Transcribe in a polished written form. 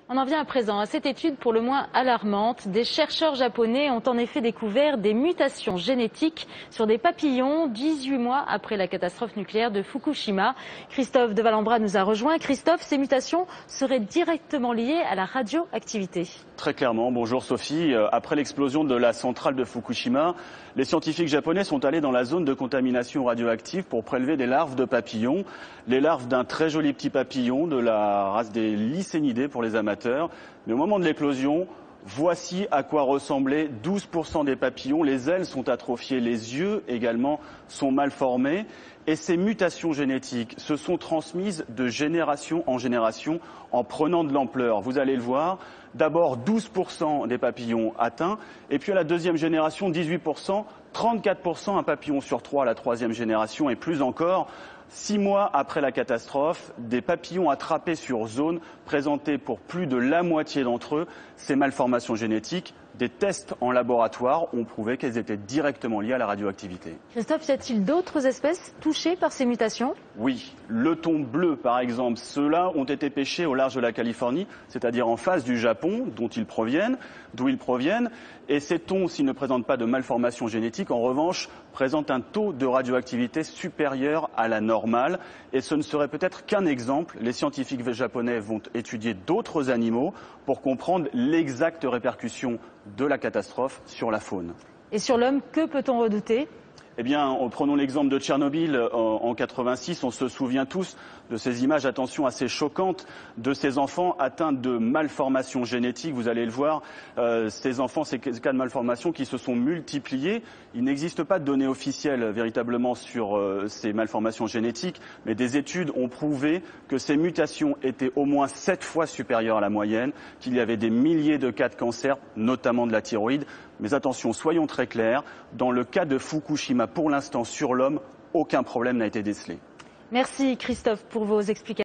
On en vient à présent à cette étude pour le moins alarmante. Des chercheurs japonais ont en effet découvert des mutations génétiques sur des papillons 18 mois après la catastrophe nucléaire de Fukushima. Christophe de Valambra nous a rejoint. Christophe, ces mutations seraient directement liées à la radioactivité. Très clairement. Bonjour Sophie. Après l'explosion de la centrale de Fukushima, les scientifiques japonais sont allés dans la zone de contamination radioactive pour prélever des larves de papillons. Les larves d'un très joli petit papillon de la race des Lycaenidés pour les amateurs. Mais au moment de l'éclosion, voici à quoi ressemblaient 12% des papillons. Les ailes sont atrophiées, les yeux également sont mal formés. Et ces mutations génétiques se sont transmises de génération en génération en prenant de l'ampleur. Vous allez le voir, d'abord 12% des papillons atteints, et puis à la deuxième génération, 18%, 34% un papillon sur 3 à la troisième génération, et plus encore. 6 mois après la catastrophe, des papillons attrapés sur zone présentaient pour plus de la moitié d'entre eux ces malformations génétiques. Des tests en laboratoire ont prouvé qu'elles étaient directement liées à la radioactivité. Christophe, y a-t-il d'autres espèces touchées par ces mutations? Oui, le thon bleu par exemple, ceux-là ont été pêchés au large de la Californie, c'est-à-dire en face du Japon d'où ils proviennent. Et ces thons, s'ils ne présentent pas de malformations génétiques, en revanche, présentent un taux de radioactivité supérieur à la normale. Et ce ne serait peut-être qu'un exemple. Les scientifiques japonais vont étudier d'autres animaux pour comprendre l'exacte répercussion de la catastrophe sur la faune. Et sur l'homme, que peut-on redouter ? Eh bien, prenons l'exemple de Tchernobyl en 86. On se souvient tous de ces images, attention, assez choquantes de ces enfants atteints de malformations génétiques. Vous allez le voir, ces enfants, ces cas de malformations qui se sont multipliés. Il n'existe pas de données officielles véritablement sur ces malformations génétiques, mais des études ont prouvé que ces mutations étaient au moins 7 fois supérieures à la moyenne, qu'il y avait des milliers de cas de cancer, notamment de la thyroïde. Mais attention, soyons très clairs, dans le cas de Fukushima, pour l'instant, sur l'homme, aucun problème n'a été décelé. Merci Christophe pour vos explications.